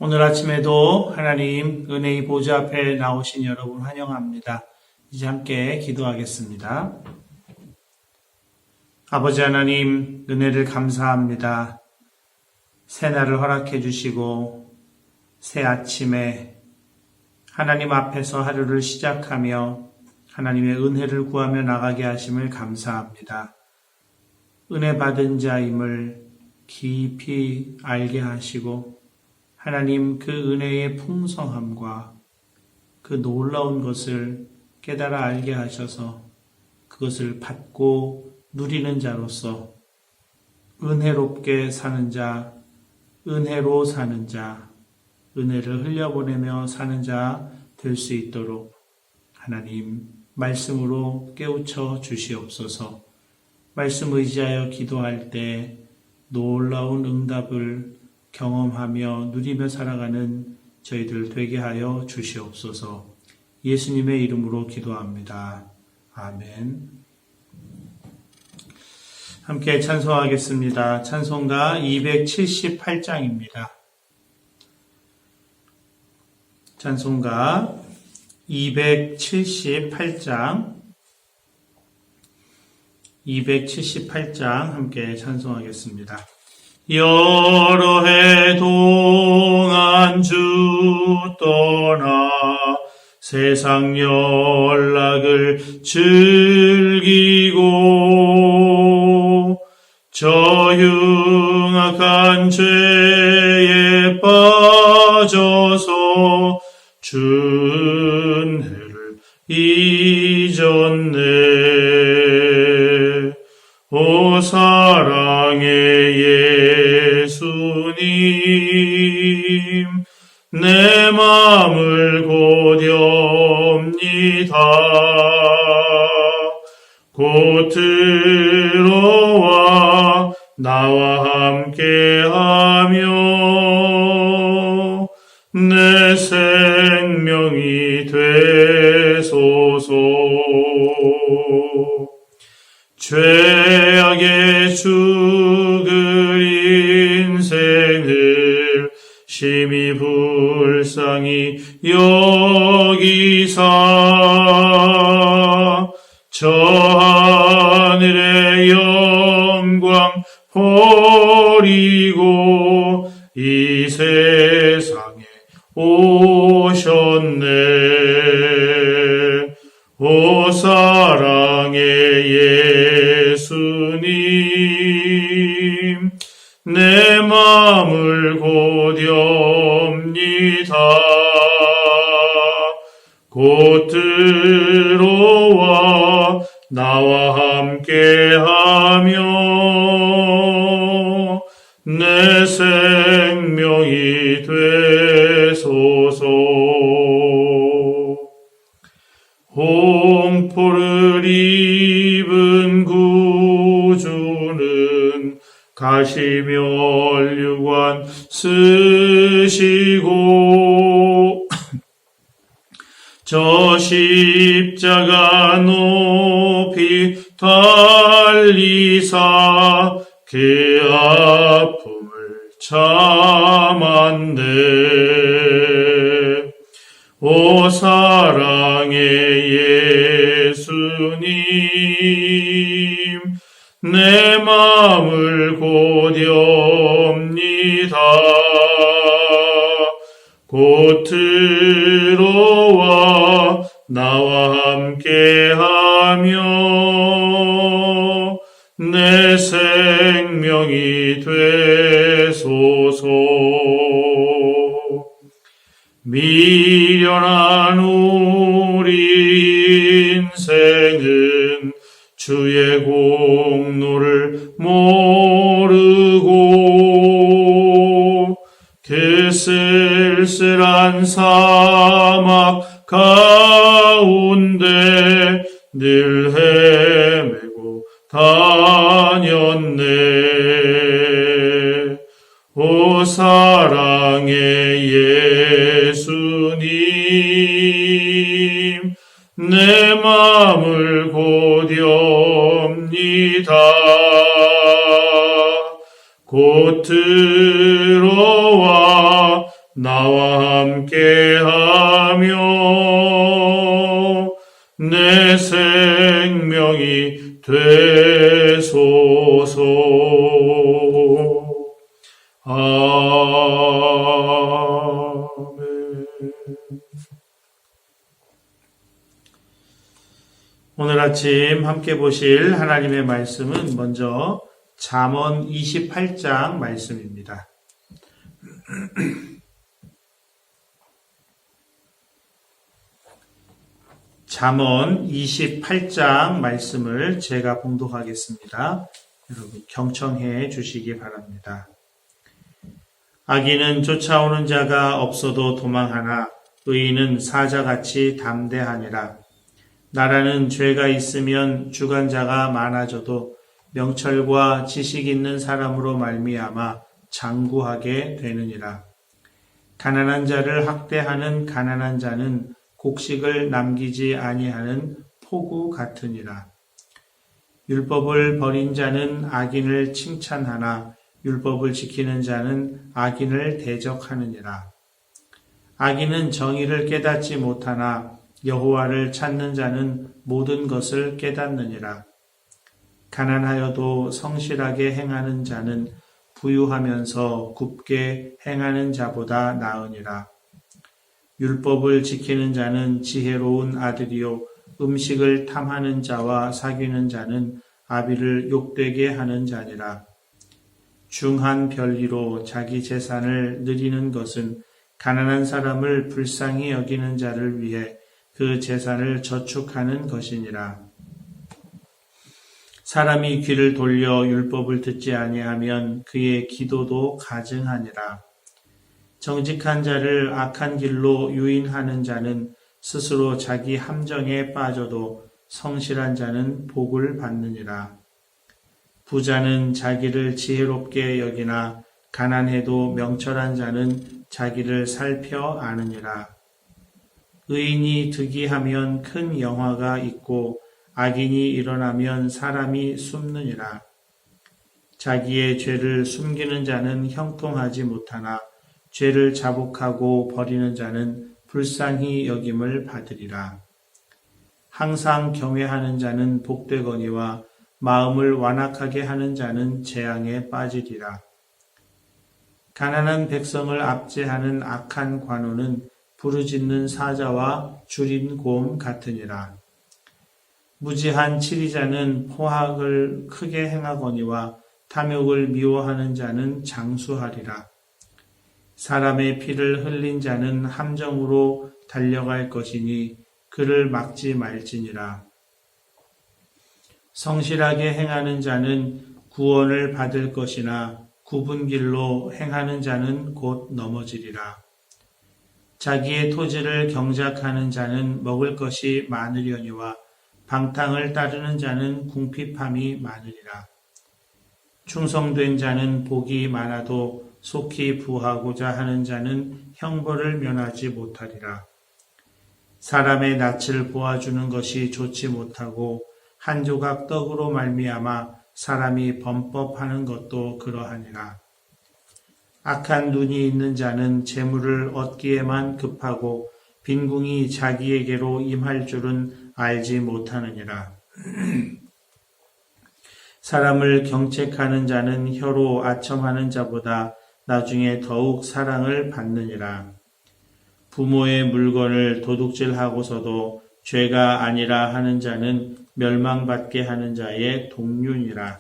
오늘 아침에도 하나님 은혜의 보좌 앞에 나오신 여러분 환영합니다. 이제 함께 기도하겠습니다. 아버지 하나님, 은혜를 감사합니다. 새날을 허락해 주시고 새 아침에 하나님 앞에서 하루를 시작하며 하나님의 은혜를 구하며 나가게 하심을 감사합니다. 은혜 받은 자임을 깊이 알게 하시고 하나님 그 은혜의 풍성함과 그 놀라운 것을 깨달아 알게 하셔서 그것을 받고 누리는 자로서 은혜롭게 사는 자, 은혜로 사는 자, 은혜를 흘려보내며 사는 자 될 수 있도록 하나님 말씀으로 깨우쳐 주시옵소서. 말씀 의지하여 기도할 때 놀라운 응답을 경험하며 누리며 살아가는 저희들 되게 하여 주시옵소서. 예수님의 이름으로 기도합니다. 아멘. 함께 찬송하겠습니다. 찬송가 278장입니다. 찬송가 278장 함께 찬송하겠습니다. 여러 해 동안 주 떠나 세상 연락을 즐기고 저 흉악한 죄에 빠져서 준혜를 잊었네. 오 사랑의 예수님, 내 마음을 고렵니다. 곧 들어와 나와 함께하며 내 생명이 되소서. 죄악의 죽을 인생을 심히 불쌍히 여기사 저 하늘의 영광 버리고 이 세상에 오셨네. 오 사랑의 예수님, 내 마음을 고렵니다. 곧 들어와 나와 함께하며 내 생명이 되소서. 홍포를 입은 구주는 가시면류관 쓰시고 저 십자가 높이 달리사 그 아픔을 참았네. 오 사랑의 예수님, 내 마음을 고렵니다. 곧 들어와 나와 함께하며 내 생명이 되소서. 미련한 우리 인생은 주의 공로를 모르고 그 쓸쓸한 사막 가운데 늘 헤매고 다녔네. 오 사랑의 예수님, 내 마음을 고렵니다. 곧 들어와 나와 함께하며 내 생명이 되소서. 아멘. 오늘 아침 함께 보실 하나님의 말씀은 먼저 잠언 28장 말씀입니다. 잠언 28장 말씀을 제가 봉독하겠습니다. 여러분 경청해 주시기 바랍니다. 악인은 쫓아오는 자가 없어도 도망하나 의인은 사자같이 담대하니라. 나라는 죄가 있으면 주관자가 많아져도 명철과 지식 있는 사람으로 말미암아 장구하게 되느니라. 가난한 자를 학대하는 가난한 자는 곡식을 남기지 아니하는 포구 같으니라. 율법을 버린 자는 악인을 칭찬하나 율법을 지키는 자는 악인을 대적하느니라. 악인은 정의를 깨닫지 못하나 여호와를 찾는 자는 모든 것을 깨닫느니라. 가난하여도 성실하게 행하는 자는 부유하면서 굽게 행하는 자보다 나으니라. 율법을 지키는 자는 지혜로운 아들이요 음식을 탐하는 자와 사귀는 자는 아비를 욕되게 하는 자니라. 중한 별리로 자기 재산을 누리는 것은 가난한 사람을 불쌍히 여기는 자를 위해 그 재산을 저축하는 것이니라. 사람이 귀를 돌려 율법을 듣지 아니하면 그의 기도도 가증하니라. 정직한 자를 악한 길로 유인하는 자는 스스로 자기 함정에 빠져도 성실한 자는 복을 받느니라. 부자는 자기를 지혜롭게 여기나 가난해도 명철한 자는 자기를 살펴 아느니라. 의인이 득이하면 큰 영화가 있고 악인이 일어나면 사람이 숨느니라. 자기의 죄를 숨기는 자는 형통하지 못하나 죄를 자복하고 버리는 자는 불쌍히 여김을 받으리라. 항상 경외하는 자는 복되거니와 마음을 완악하게 하는 자는 재앙에 빠지리라. 가난한 백성을 압제하는 악한 관원은 부르짖는 사자와 줄인 곰 같으니라. 무지한 치리자는 포악을 크게 행하거니와 탐욕을 미워하는 자는 장수하리라. 사람의 피를 흘린 자는 함정으로 달려갈 것이니 그를 막지 말지니라. 성실하게 행하는 자는 구원을 받을 것이나 굽은 길로 행하는 자는 곧 넘어지리라. 자기의 토지를 경작하는 자는 먹을 것이 많으려니와 방탕을 따르는 자는 궁핍함이 많으리라. 충성된 자는 복이 많아도 속히 부하고자 하는 자는 형벌을 면하지 못하리라. 사람의 낯을 보아주는 것이 좋지 못하고 한 조각 떡으로 말미암아 사람이 범법하는 것도 그러하니라. 악한 눈이 있는 자는 재물을 얻기에만 급하고 빈궁이 자기에게로 임할 줄은 알지 못하느니라. 사람을 경책하는 자는 혀로 아첨하는 자보다 나중에 더욱 사랑을 받느니라. 부모의 물건을 도둑질하고서도 죄가 아니라 하는 자는 멸망받게 하는 자의 동륜이라.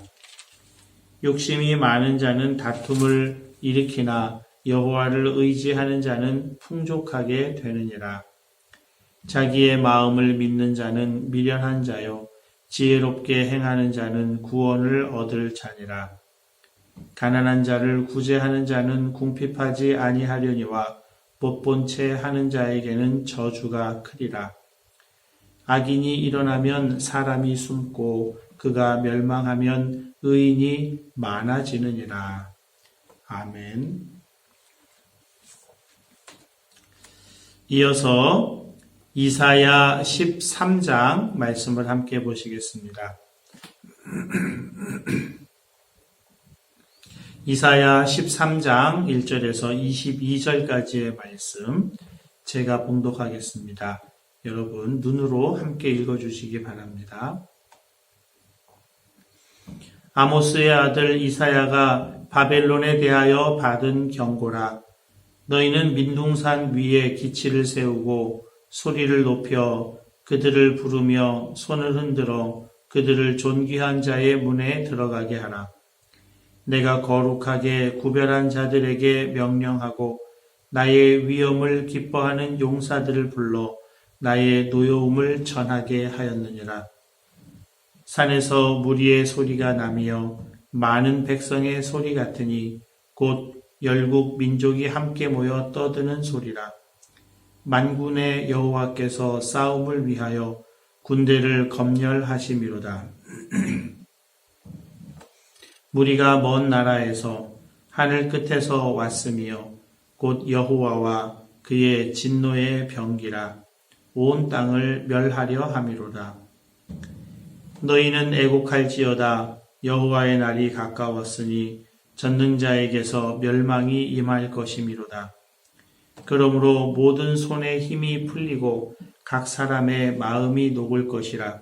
욕심이 많은 자는 다툼을 일으키나 여호와를 의지하는 자는 풍족하게 되느니라. 자기의 마음을 믿는 자는 미련한 자요 지혜롭게 행하는 자는 구원을 얻을 자니라. 가난한 자를 구제하는 자는 궁핍하지 아니하려니와 못본 채 하는 자에게는 저주가 크리라. 악인이 일어나면 사람이 숨고 그가 멸망하면 의인이 많아지느니라. 아멘. 이어서 이사야 13장 말씀을 함께 보시겠습니다. 이사야 13장 1절에서 22절까지의 말씀 제가 봉독하겠습니다. 여러분 눈으로 함께 읽어주시기 바랍니다. 아모스의 아들 이사야가 바벨론에 대하여 받은 경고라. 너희는 민둥산 위에 기치를 세우고 소리를 높여 그들을 부르며 손을 흔들어 그들을 존귀한 자의 문에 들어가게 하라. 내가 거룩하게 구별한 자들에게 명령하고 나의 위엄을 기뻐하는 용사들을 불러 나의 노여움을 전하게 하였느니라. 산에서 무리의 소리가 나며 많은 백성의 소리 같으니 곧 열국 민족이 함께 모여 떠드는 소리라. 만군의 여호와께서 싸움을 위하여 군대를 검열하심이로다. 무리가 먼 나라에서 하늘 끝에서 왔으며 곧 여호와와 그의 진노의 병기라. 온 땅을 멸하려 함이로다. 너희는 애곡할지어다. 여호와의 날이 가까웠으니 전능자에게서 멸망이 임할 것이미로다. 그러므로 모든 손에 힘이 풀리고 각 사람의 마음이 녹을 것이라.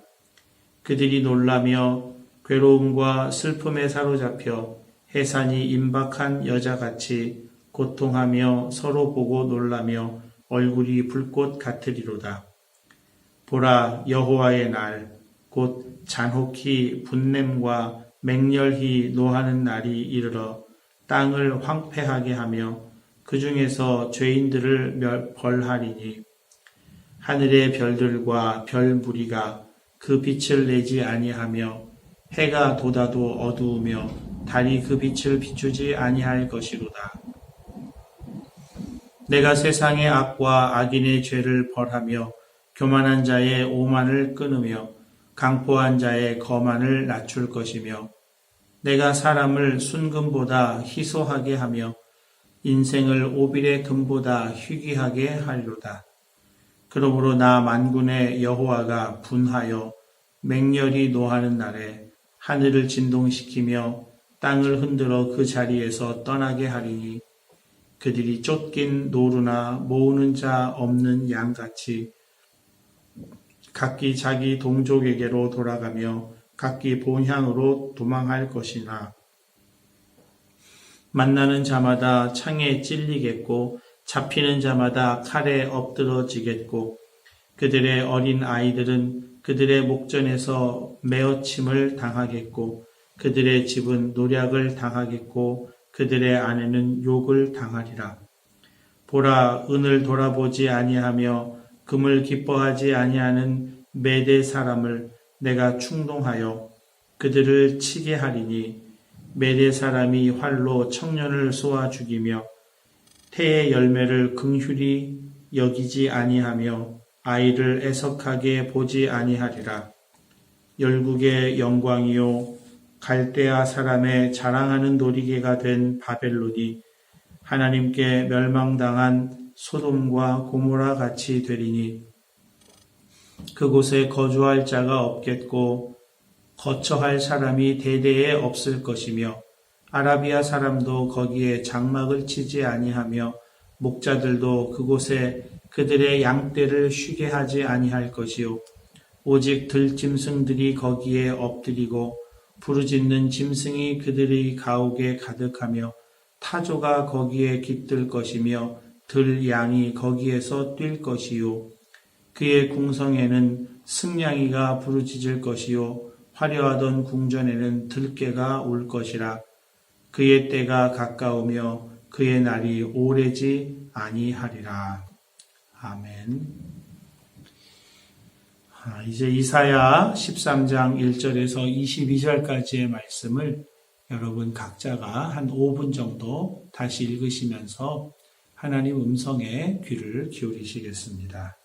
그들이 놀라며 괴로움과 슬픔에 사로잡혀 해산이 임박한 여자같이 고통하며 서로 보고 놀라며 얼굴이 불꽃 같으리로다. 보라, 여호와의 날, 곧 잔혹히 분냄과 맹렬히 노하는 날이 이르러 땅을 황폐하게 하며 그 중에서 죄인들을 벌하리니 하늘의 별들과 별 무리가 그 빛을 내지 아니하며 해가 돋아도 어두우며 달이 그 빛을 비추지 아니할 것이로다. 내가 세상의 악과 악인의 죄를 벌하며 교만한 자의 오만을 끊으며 강포한 자의 거만을 낮출 것이며 내가 사람을 순금보다 희소하게 하며 인생을 오빌의 금보다 희귀하게 하리로다. 그러므로 나 만군의 여호와가 분하여 맹렬히 노하는 날에 하늘을 진동시키며 땅을 흔들어 그 자리에서 떠나게 하리니 그들이 쫓긴 노루나 모으는 자 없는 양같이 각기 자기 동족에게로 돌아가며 각기 본향으로 도망할 것이나 만나는 자마다 창에 찔리겠고 잡히는 자마다 칼에 엎드러지겠고 그들의 어린 아이들은 그들의 목전에서 메어침을 당하겠고 그들의 집은 노략을 당하겠고 그들의 아내는 욕을 당하리라. 보라, 은을 돌아보지 아니하며 금을 기뻐하지 아니하는 메대 사람을 내가 충동하여 그들을 치게 하리니 메대 사람이 활로 청년을 쏘아 죽이며 태의 열매를 긍휼히 여기지 아니하며 아이를 애석하게 보지 아니하리라. 열국의 영광이요 갈대아 사람의 자랑하는 놀이개가 된 바벨론이 하나님께 멸망당한 소돔과 고모라 같이 되리니 그곳에 거주할 자가 없겠고 거처할 사람이 대대에 없을 것이며 아라비아 사람도 거기에 장막을 치지 아니하며 목자들도 그곳에 그들의 양떼를 쉬게 하지 아니할 것이요 오직 들짐승들이 거기에 엎드리고 부르짖는 짐승이 그들의 가옥에 가득하며 타조가 거기에 깃들 것이며 들양이 거기에서 뛸 것이요 그의 궁성에는 승냥이가 부르짖을 것이요 화려하던 궁전에는 들깨가 올 것이라. 그의 때가 가까우며 그의 날이 오래지 아니하리라. 아멘. 이제 이사야 13장 1절에서 22절까지의 말씀을 여러분 각자가 한 5분 정도 다시 읽으시면서 하나님 음성에 귀를 기울이시겠습니다.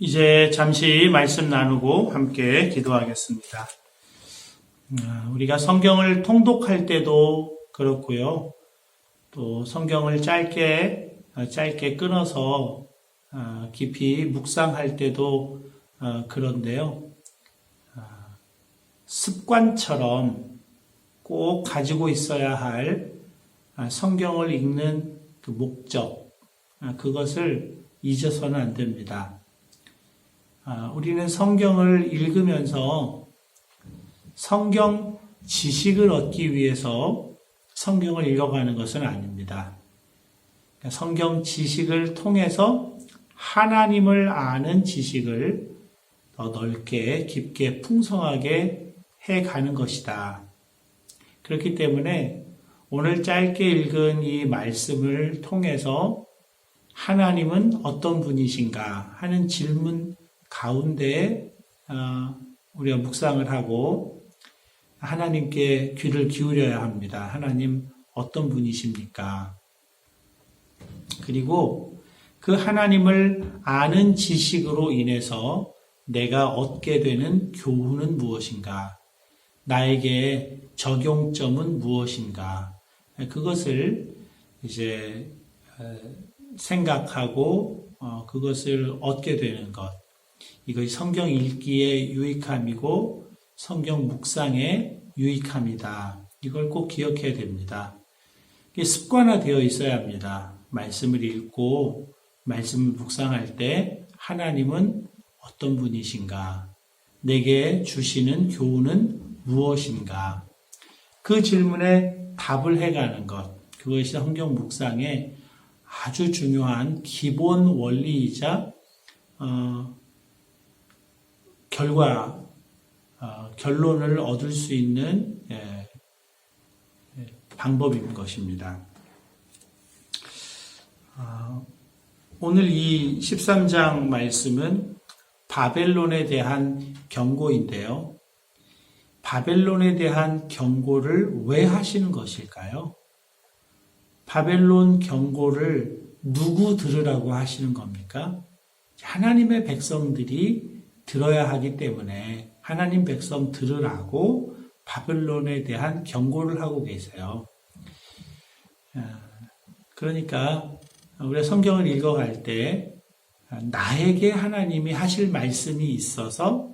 이제 잠시 말씀 나누고 함께 기도하겠습니다. 우리가 성경을 통독할 때도 그렇고요. 또 성경을 짧게 끊어서 깊이 묵상할 때도 그런데요. 습관처럼 꼭 가지고 있어야 할 성경을 읽는 그 목적, 그것을 잊어서는 안 됩니다. 우리는 성경을 읽으면서 성경 지식을 얻기 위해서 성경을 읽어가는 것은 아닙니다. 성경 지식을 통해서 하나님을 아는 지식을 더 넓게, 깊게, 풍성하게 해가는 것이다. 그렇기 때문에 오늘 짧게 읽은 이 말씀을 통해서 하나님은 어떤 분이신가 하는 질문 가운데 우리가 묵상을 하고 하나님께 귀를 기울여야 합니다. 하나님 어떤 분이십니까? 그리고 그 하나님을 아는 지식으로 인해서 내가 얻게 되는 교훈은 무엇인가? 나에게 적용점은 무엇인가? 그것을 이제 생각하고 그것을 얻게 되는 것. 이것이 성경 읽기의 유익함이고 성경 묵상의 유익함이다. 이걸 꼭 기억해야 됩니다. 이게 습관화되어 있어야 합니다. 말씀을 읽고 말씀을 묵상할 때 하나님은 어떤 분이신가? 내게 주시는 교훈은 무엇인가? 그 질문에 답을 해가는 것. 그것이 성경 묵상의 아주 중요한 기본 원리이자 결론을 얻을 수 있는 방법인 것입니다. 오늘 이 13장 말씀은 바벨론에 대한 경고인데요. 바벨론에 대한 경고를 왜 하시는 것일까요? 바벨론 경고를 누구 들으라고 하시는 겁니까? 하나님의 백성들이 들어야 하기 때문에 하나님 백성 들으라고 바벨론에 대한 경고를 하고 계세요. 그러니까 우리가 성경을 읽어갈 때 나에게 하나님이 하실 말씀이 있어서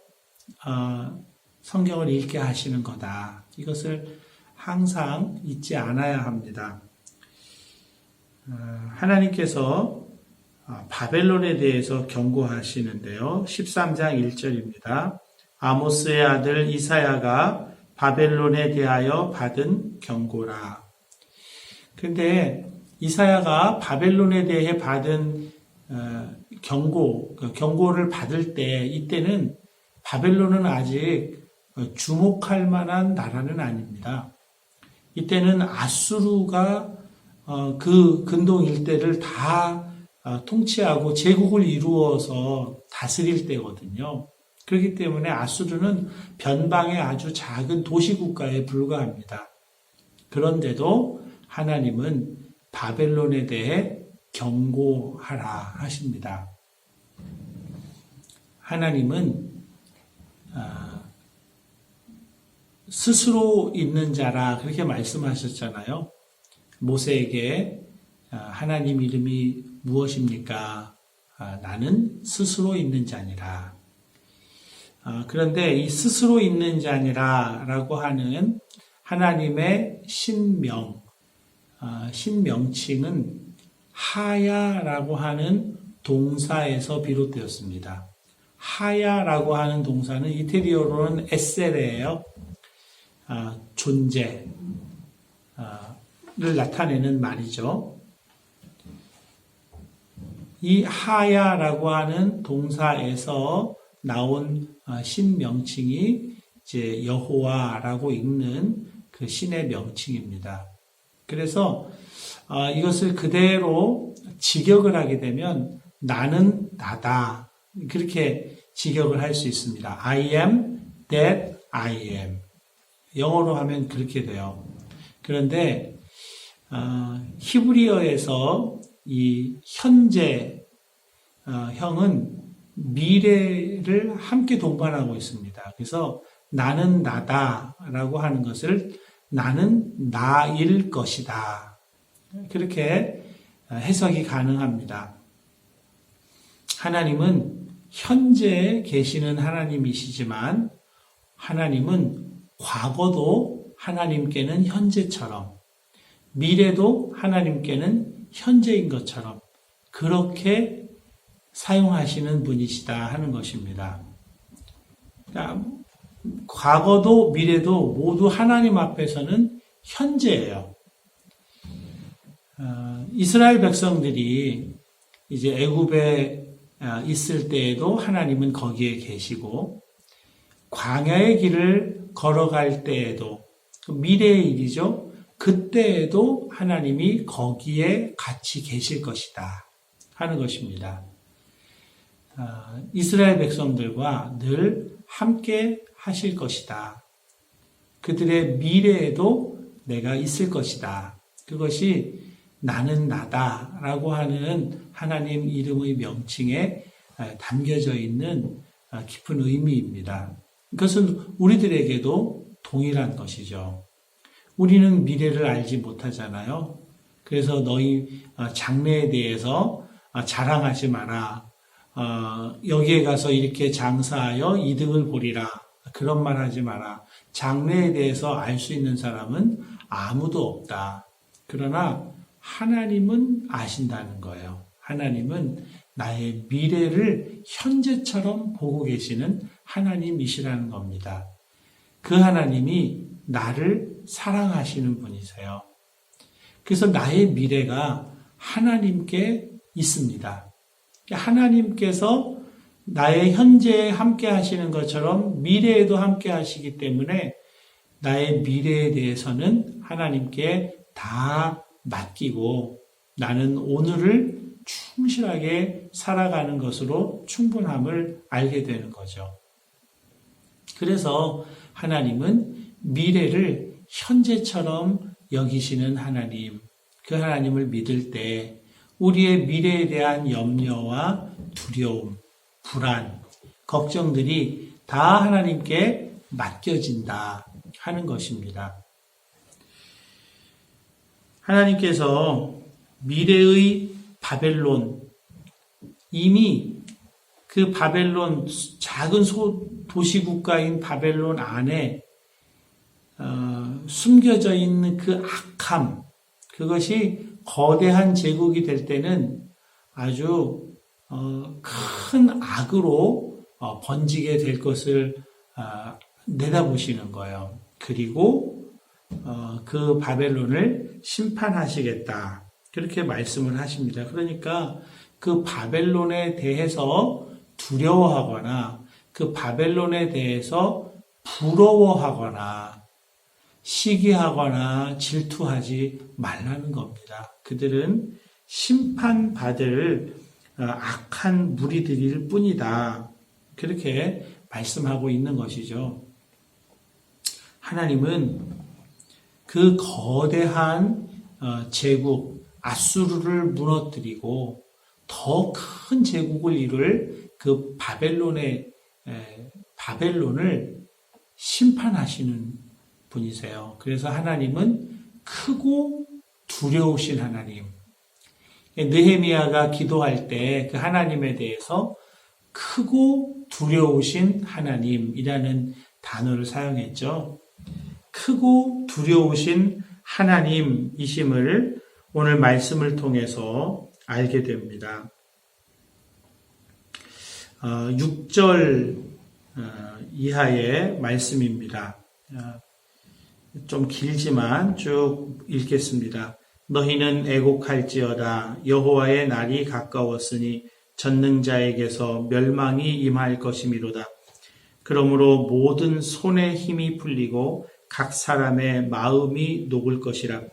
성경을 읽게 하시는 거다. 이것을 항상 잊지 않아야 합니다. 하나님께서 바벨론에 대해서 경고하시는데요. 13장 1절입니다. 아모스의 아들 이사야가 바벨론에 대하여 받은 경고라. 그런데 이사야가 바벨론에 대해 받은 경고를 받을 때 이때는 바벨론은 아직 주목할 만한 나라는 아닙니다. 이때는 아수르가 그 근동 일대를 다 통치하고 제국을 이루어서 다스릴 때거든요. 그렇기 때문에 아수르는 변방의 아주 작은 도시국가에 불과합니다. 그런데도 하나님은 바벨론에 대해 경고하라 하십니다. 하나님은 스스로 있는 자라 그렇게 말씀하셨잖아요. 모세에게 하나님 이름이 무엇입니까? 나는 스스로 있는 자니라. 그런데 이 스스로 있는 자니라 라고 하는 하나님의 신명칭은 하야라고 하는 동사에서 비롯되었습니다. 하야라고 하는 동사는 이태리어로는 에세레예요. 존재를 나타내는 말이죠. 이 하야라고 하는 동사에서 나온 신명칭이 이제 여호와라고 읽는 그 신의 명칭입니다. 그래서 이것을 그대로 직역을 하게 되면 나는 나다. 그렇게 직역을 할 수 있습니다. I am that I am. 영어로 하면 그렇게 돼요. 그런데 히브리어에서 이 현재 형은 미래를 함께 동반하고 있습니다. 그래서 나는 나다라고 하는 것을 나는 나일 것이다. 그렇게 해석이 가능합니다. 하나님은 현재 계시는 하나님이시지만 하나님은 과거도 하나님께는 현재처럼 미래도 하나님께는 현재인 것처럼 그렇게 사용하시는 분이시다 하는 것입니다. 그러니까 과거도 미래도 모두 하나님 앞에서는 현재예요. 이스라엘 백성들이 이제 애굽에 있을 때에도 하나님은 거기에 계시고 광야의 길을 걸어갈 때에도 미래의 일이죠. 그때에도 하나님이 거기에 같이 계실 것이다 하는 것입니다. 이스라엘 백성들과 늘 함께 하실 것이다. 그들의 미래에도 내가 있을 것이다. 그것이 나는 나다라고 하는 하나님 이름의 명칭에 담겨져 있는 깊은 의미입니다. 그것은 우리들에게도 동일한 것이죠. 우리는 미래를 알지 못하잖아요. 그래서 너희 장래에 대해서 자랑하지 마라. 여기에 가서 이렇게 장사하여 이득을 보리라. 그런 말 하지 마라. 장래에 대해서 알 수 있는 사람은 아무도 없다. 그러나 하나님은 아신다는 거예요. 하나님은 나의 미래를 현재처럼 보고 계시는 하나님이시라는 겁니다. 그 하나님이 나를 사랑하시는 분이세요. 그래서 나의 미래가 하나님께 있습니다. 하나님께서 나의 현재에 함께 하시는 것처럼 미래에도 함께 하시기 때문에 나의 미래에 대해서는 하나님께 다 맡기고 나는 오늘을 충실하게 살아가는 것으로 충분함을 알게 되는 거죠. 그래서 하나님은 미래를 현재처럼 여기시는 하나님, 그 하나님을 믿을 때 우리의 미래에 대한 염려와 두려움, 불안, 걱정들이 다 하나님께 맡겨진다 하는 것입니다. 하나님께서 미래의 바벨론, 이미 그 바벨론, 작은 도시국가인 바벨론 안에 숨겨져 있는 그 악함, 그것이 거대한 제국이 될 때는 아주 큰 악으로 번지게 될 것을 내다보시는 거예요. 그리고 그 바벨론을 심판하시겠다. 그렇게 말씀을 하십니다. 그러니까 그 바벨론에 대해서 두려워하거나 그 바벨론에 대해서 부러워하거나 시기하거나 질투하지 말라는 겁니다. 그들은 심판받을 악한 무리들일 뿐이다. 그렇게 말씀하고 있는 것이죠. 하나님은 그 거대한 제국 아수르를 무너뜨리고 더 큰 제국을 이룰 그 바벨론을 심판하시는 분이세요. 그래서 하나님은 크고 두려우신 하나님. 느헤미야가 기도할 때 그 하나님에 대해서 크고 두려우신 하나님이라는 단어를 사용했죠. 크고 두려우신 하나님이심을 오늘 말씀을 통해서 알게 됩니다. 6절 이하의 말씀입니다. 좀 길지만 쭉 읽겠습니다. 너희는 애곡할지어다. 여호와의 날이 가까웠으니 전능자에게서 멸망이 임할 것이미로다. 그러므로 모든 손에 힘이 풀리고 각 사람의 마음이 녹을 것이라.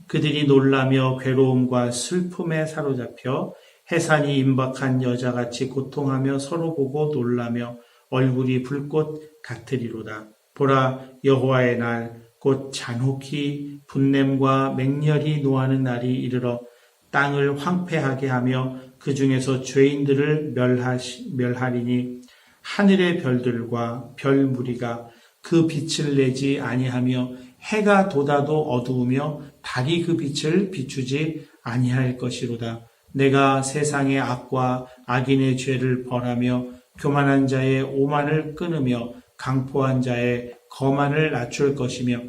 그들이 놀라며 괴로움과 슬픔에 사로잡혀 해산이 임박한 여자같이 고통하며 서로 보고 놀라며 얼굴이 불꽃 같으리로다. 보라, 여호와의 날 곧 잔혹히 분냄과 맹렬히 노하는 날이 이르러 땅을 황폐하게 하며 그 중에서 죄인들을 멸하리니 하늘의 별들과 별 무리가 그 빛을 내지 아니하며 해가 돋아도 어두우며 달이 그 빛을 비추지 아니할 것이로다. 내가 세상의 악과 악인의 죄를 벌하며 교만한 자의 오만을 끊으며 강포한 자의 거만을 낮출 것이며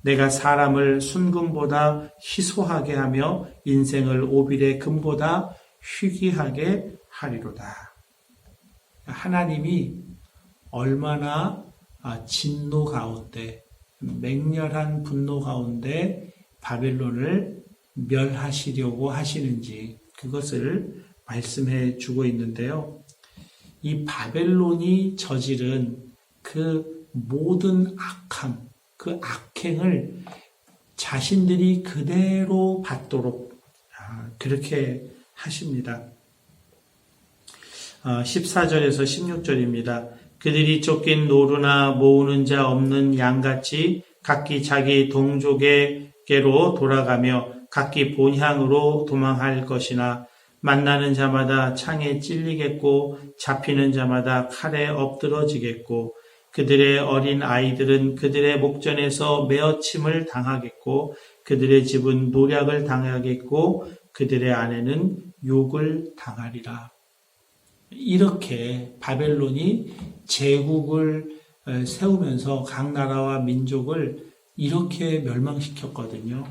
내가 사람을 순금보다 희소하게 하며 인생을 오빌의 금보다 희귀하게 하리로다. 하나님이 얼마나 진노 가운데 맹렬한 분노 가운데 바벨론을 멸하시려고 하시는지 그것을 말씀해 주고 있는데요. 이 바벨론이 저지른 그 모든 악함, 그 악행을 자신들이 그대로 받도록 그렇게 하십니다. 14절에서 16절입니다. 그들이 쫓긴 노루나 모으는 자 없는 양같이 각기 자기 동족에게로 돌아가며 각기 본향으로 도망할 것이나 만나는 자마다 창에 찔리겠고 잡히는 자마다 칼에 엎드러지겠고 그들의 어린 아이들은 그들의 목전에서 메어침을 당하겠고 그들의 집은 노략을 당하겠고 그들의 아내는 욕을 당하리라. 이렇게 바벨론이 제국을 세우면서 각 나라와 민족을 이렇게 멸망시켰거든요.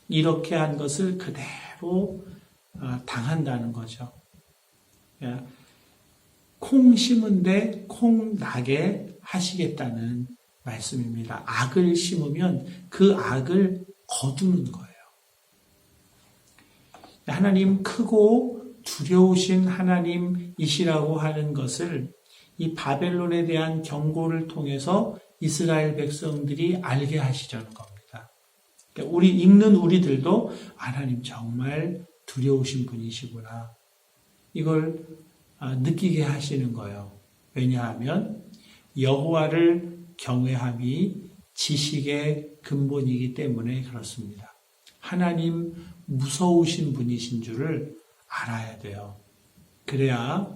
이렇게 한 것을 그대로 당한다는 거죠. 콩 심은데 콩 나게 하시겠다는 말씀입니다. 악을 심으면 그 악을 거두는 거예요. 하나님 크고 두려우신 하나님이시라고 하는 것을 이 바벨론에 대한 경고를 통해서 이스라엘 백성들이 알게 하시려는 겁니다. 그러니까 읽는 우리들도 하나님 정말 두려우신 분이시구나. 이걸 느끼게 하시는 거예요. 왜냐하면 여호와를 경외함이 지식의 근본이기 때문에 그렇습니다. 하나님 무서우신 분이신 줄을 알아야 돼요. 그래야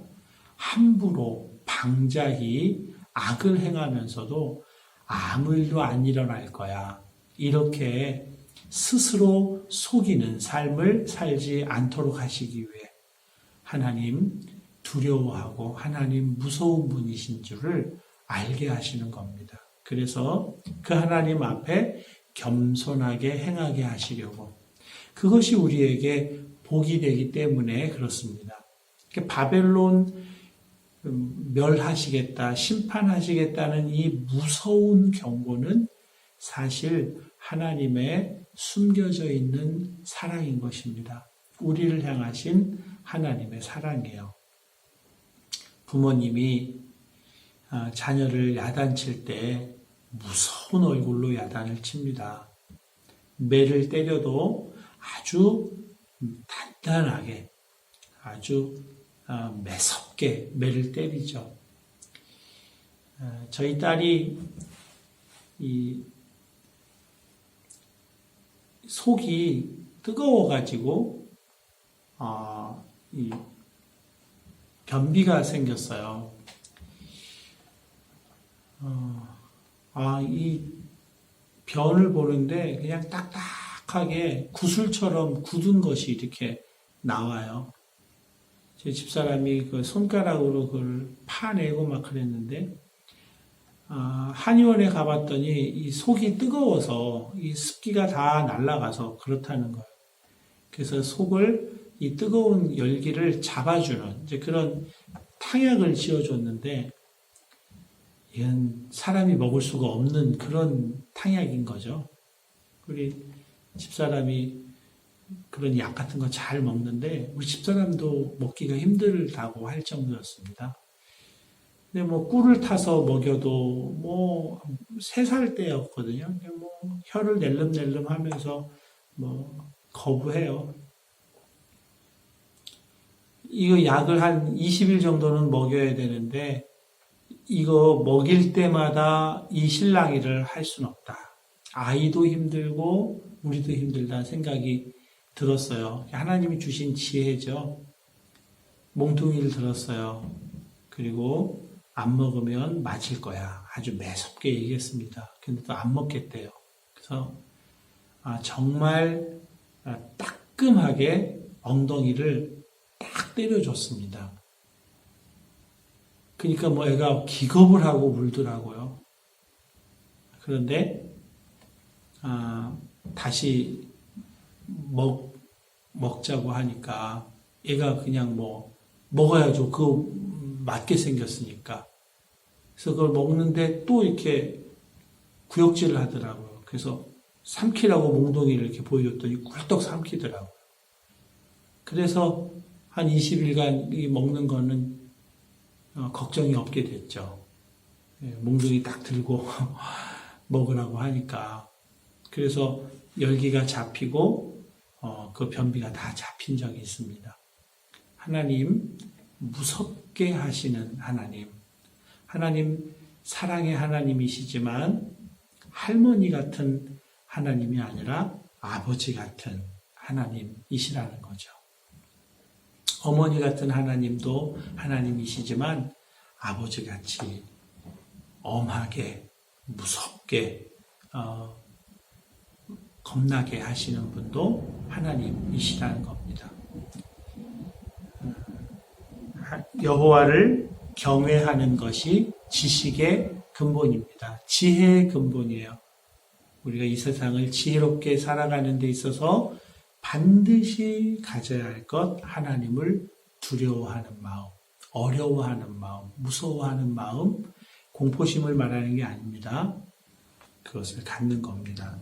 함부로 방자히 악을 행하면서도 아무 일도 안 일어날 거야. 이렇게 스스로 속이는 삶을 살지 않도록 하시기 위해 하나님 두려워하고 하나님 무서운 분이신 줄을 알게 하시는 겁니다. 그래서 그 하나님 앞에 겸손하게 행하게 하시려고 그것이 우리에게 복이 되기 때문에 그렇습니다. 바벨론 멸하시겠다, 심판하시겠다는 이 무서운 경고는 사실 하나님의 숨겨져 있는 사랑인 것입니다. 우리를 향하신 하나님의 사랑이에요. 부모님이 자녀를 야단칠 때 무서운 얼굴로 야단을 칩니다. 매를 때려도 아주 단단하게, 아주 매섭게 매를 때리죠. 저희 딸이 이 속이 뜨거워가지고 이 변비가 생겼어요. 이 변을 보는데 그냥 딱딱하게 구슬처럼 굳은 것이 이렇게 나와요. 제 집사람이 그 손가락으로 그걸 파내고 막 그랬는데, 한의원에 가봤더니 이 속이 뜨거워서 이 습기가 다 날아가서 그렇다는 거예요. 그래서 속을 이 뜨거운 열기를 잡아주는 이제 그런 탕약을 지어줬는데, 이건 사람이 먹을 수가 없는 그런 탕약인 거죠. 우리 집사람이 그런 약 같은 거 잘 먹는데 우리 집사람도 먹기가 힘들다고 할 정도였습니다. 근데 뭐 꿀을 타서 먹여도 뭐 3살 때였거든요. 뭐 혀를 낼름낼름 하면서 뭐 거부해요. 이거 약을 한 20일 정도는 먹여야 되는데 이거 먹일 때마다 이 실랑이를 할 수는 없다. 아이도 힘들고 우리도 힘들다 생각이 들었어요. 하나님이 주신 지혜죠. 몽둥이를 들었어요. 그리고 안 먹으면 맞을 거야. 아주 매섭게 얘기했습니다. 근데 또 안 먹겠대요. 그래서 정말 따끔하게 엉덩이를 딱 때려줬습니다. 그러니까 뭐 애가 기겁을 하고 울더라고요. 그런데 다시 먹자고 하니까 얘가 그냥 먹어야죠. 그거 맞게 생겼으니까. 그래서 그걸 먹는데 또 이렇게 구역질을 하더라고요. 그래서 삼키라고 몽둥이를 이렇게 보여줬더니 꿀떡 삼키더라고요. 그래서 한 20일간 이 먹는 거는 걱정이 없게 됐죠. 몽둥이 딱 들고 먹으라고 하니까. 그래서 열기가 잡히고 그 변비가 다 잡힌 적이 있습니다. 하나님, 무섭게 하시는 하나님. 하나님, 사랑의 하나님이시지만 할머니 같은 하나님이 아니라 아버지 같은 하나님이시라는 거죠. 어머니 같은 하나님도 하나님이시지만 아버지같이 엄하게, 무섭게, 겁나게 하시는 분도 하나님이시라는 겁니다. 여호와를 경외하는 것이 지식의 근본입니다. 지혜의 근본이에요. 우리가 이 세상을 지혜롭게 살아가는 데 있어서 반드시 가져야 할 것, 하나님을 두려워하는 마음, 어려워하는 마음, 무서워하는 마음, 공포심을 말하는 게 아닙니다. 그것을 갖는 겁니다.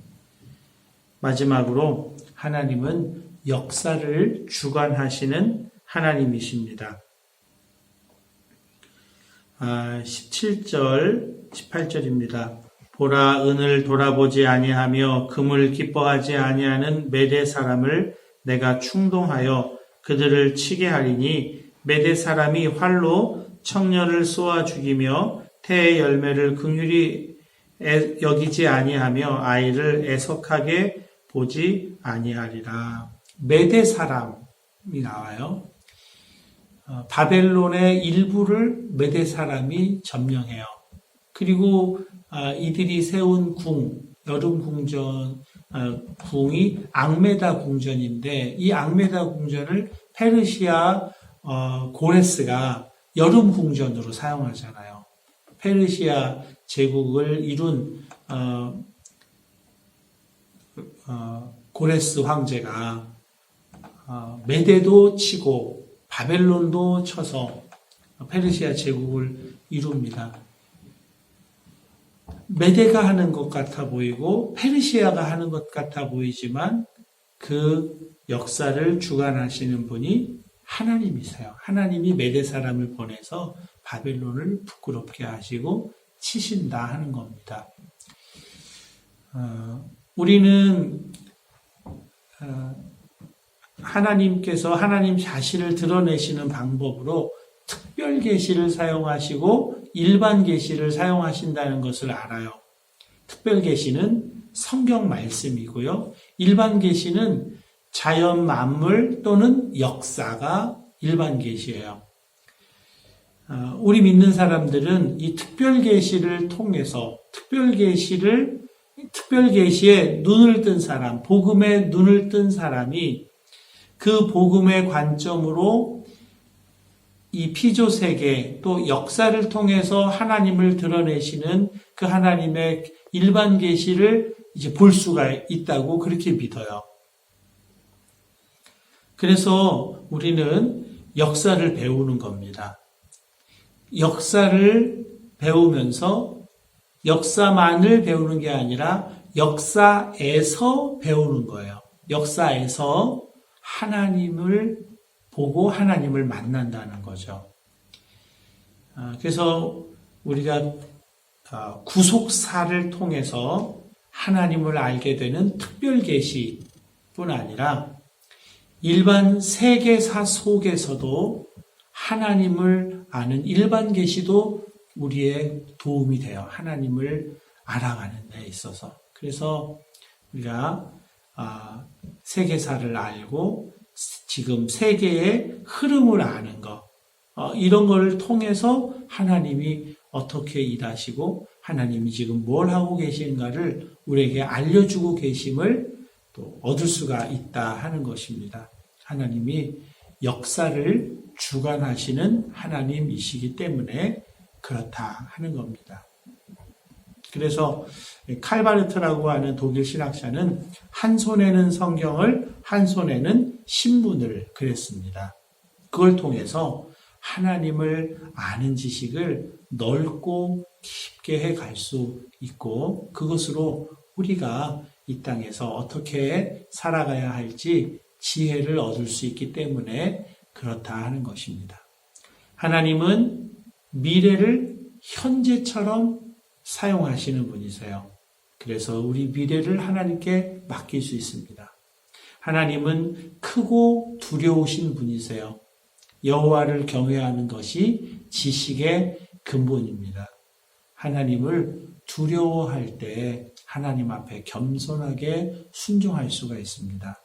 마지막으로 하나님은 역사를 주관하시는 하나님이십니다. 17절, 18절입니다. 보라, 은을 돌아보지 아니하며 금을 기뻐하지 아니하는 메대 사람을 내가 충동하여 그들을 치게 하리니 메대 사람이 활로 청년을 쏘아 죽이며 태의 열매를 긍휼히 여기지 아니하며 아이를 애석하게 보지 아니하리라. 메대 사람이 나와요. 바벨론의 일부를 메대 사람이 점령해요. 그리고 이들이 세운 여름 궁전, 궁이 앙메다 궁전인데 이 앙메다 궁전을 페르시아 고레스가 여름 궁전으로 사용하잖아요. 페르시아 제국을 이룬 고레스 황제가 메대도 치고 바벨론도 쳐서 페르시아 제국을 이룹니다. 메대가 하는 것 같아 보이고 페르시아가 하는 것 같아 보이지만 그 역사를 주관하시는 분이 하나님이세요. 하나님이 메대 사람을 보내서 바벨론을 부끄럽게 하시고 치신다 하는 겁니다. 우리는 하나님께서 하나님 자신을 드러내시는 방법으로 특별 계시를 사용하시고 일반 계시를 사용하신다는 것을 알아요. 특별 계시는 성경 말씀이고요. 일반 계시는 자연 만물 또는 역사가 일반 계시예요. 우리 믿는 사람들은 이 특별 계시를 통해서 특별 계시에 눈을 뜬 사람, 복음에 눈을 뜬 사람이 그 복음의 관점으로 이 피조 세계 또 역사를 통해서 하나님을 드러내시는 그 하나님의 일반 계시를 이제 볼 수가 있다고 그렇게 믿어요. 그래서 우리는 역사를 배우는 겁니다. 역사를 배우면서 역사만을 배우는 게 아니라 역사에서 배우는 거예요. 역사에서 하나님을 보고 하나님을 만난다는 거죠. 그래서 우리가 구속사를 통해서 하나님을 알게 되는 특별 계시뿐 아니라 일반 세계사 속에서도 하나님을 아는 일반 계시도 우리의 도움이 돼요. 하나님을 알아가는 데 있어서. 그래서 우리가 세계사를 알고 지금 세계의 흐름을 아는 것, 이런 걸 통해서 하나님이 어떻게 일하시고 하나님이 지금 뭘 하고 계신가를 우리에게 알려주고 계심을 또 얻을 수가 있다 하는 것입니다. 하나님이 역사를 주관하시는 하나님이시기 때문에 그렇다 하는 겁니다. 그래서 칼바르트라고 하는 독일 신학자는 한 손에는 성경을, 한 손에는 신문을 그랬습니다. 그걸 통해서 하나님을 아는 지식을 넓고 깊게 해갈 수 있고 그것으로 우리가 이 땅에서 어떻게 살아가야 할지 지혜를 얻을 수 있기 때문에 그렇다 하는 것입니다. 하나님은 미래를 현재처럼 사용하시는 분이세요. 그래서 우리 미래를 하나님께 맡길 수 있습니다. 하나님은 크고 두려우신 분이세요. 여호와를 경외하는 것이 지식의 근본입니다. 하나님을 두려워할 때 하나님 앞에 겸손하게 순종할 수가 있습니다.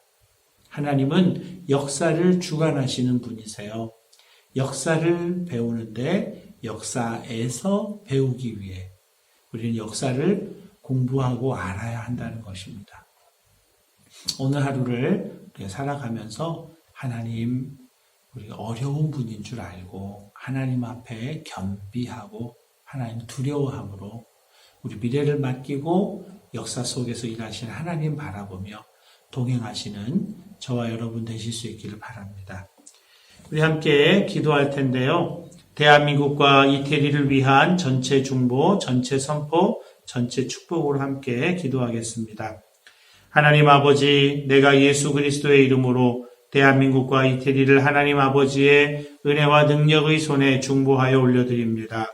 하나님은 역사를 주관하시는 분이세요. 역사를 배우는데 역사에서 배우기 위해 우리는 역사를 공부하고 알아야 한다는 것입니다. 오늘 하루를 우리가 살아가면서 하나님, 우리가 어려운 분인 줄 알고 하나님 앞에 겸비하고 하나님 두려워함으로 우리 미래를 맡기고 역사 속에서 일하시는 하나님 바라보며 동행하시는 저와 여러분 되실 수 있기를 바랍니다. 우리 함께 기도할 텐데요. 대한민국과 이태리를 위한 전체 중보, 전체 선포, 전체 축복으로 함께 기도하겠습니다. 하나님 아버지, 내가 예수 그리스도의 이름으로 대한민국과 이태리를 하나님 아버지의 은혜와 능력의 손에 중보하여 올려드립니다.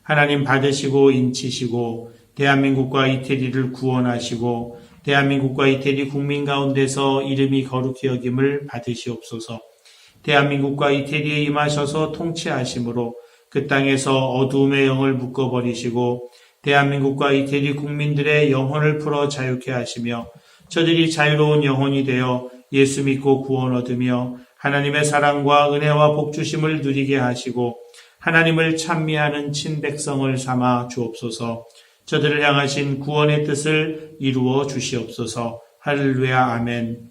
하나님 받으시고 인치시고 대한민국과 이태리를 구원하시고 대한민국과 이태리 국민 가운데서 이름이 거룩히 여김을 받으시옵소서. 대한민국과 이태리에 임하셔서 통치하심으로 그 땅에서 어두움의 영을 묶어버리시고 대한민국과 이태리 국민들의 영혼을 풀어 자유케 하시며 저들이 자유로운 영혼이 되어 예수 믿고 구원 얻으며 하나님의 사랑과 은혜와 복주심을 누리게 하시고 하나님을 찬미하는 친백성을 삼아 주옵소서. 저들을 향하신 구원의 뜻을 이루어 주시옵소서. 할렐루야. 아멘.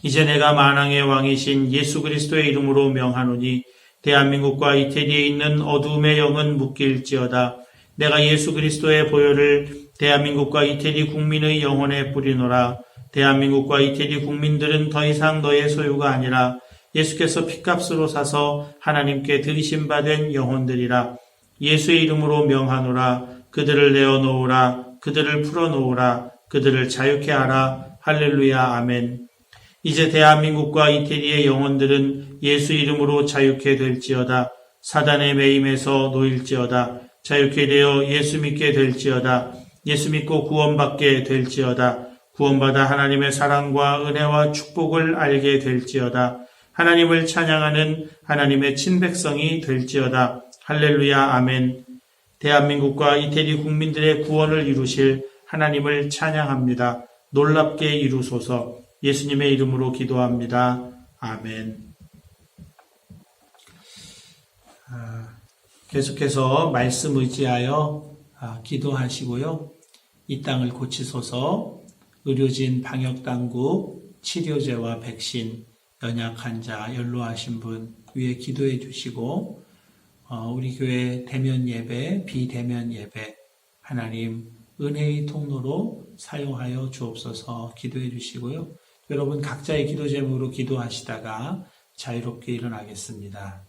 이제 내가 만왕의 왕이신 예수 그리스도의 이름으로 명하노니 대한민국과 이태리에 있는 어두움의 영은 묶일지어다. 내가 예수 그리스도의 보혈을 대한민국과 이태리 국민의 영혼에 뿌리노라. 대한민국과 이태리 국민들은 더 이상 너의 소유가 아니라 예수께서 핏값으로 사서 하나님께 드리심 받은 영혼들이라. 예수의 이름으로 명하노라. 그들을 내어놓으라. 그들을 풀어놓으라. 그들을 자유케 하라. 할렐루야. 아멘. 이제 대한민국과 이태리의 영혼들은 예수 이름으로 자유케 될지어다. 사단의 매임에서 놓일지어다. 자유케 되어 예수 믿게 될지어다. 예수 믿고 구원받게 될지어다. 구원받아 하나님의 사랑과 은혜와 축복을 알게 될지어다. 하나님을 찬양하는 하나님의 친백성이 될지어다. 할렐루야. 아멘. 대한민국과 이태리 국민들의 구원을 이루실 하나님을 찬양합니다. 놀랍게 이루소서. 예수님의 이름으로 기도합니다. 아멘. 계속해서 말씀 의지하여 기도하시고요. 이 땅을 고치소서. 의료진, 방역당국, 치료제와 백신, 연약한 자, 연로하신 분 위에 기도해 주시고 우리 교회 대면 예배, 비대면 예배 하나님 은혜의 통로로 사용하여 주옵소서. 기도해 주시고요. 여러분 각자의 기도 제목으로 기도하시다가 자유롭게 일어나겠습니다.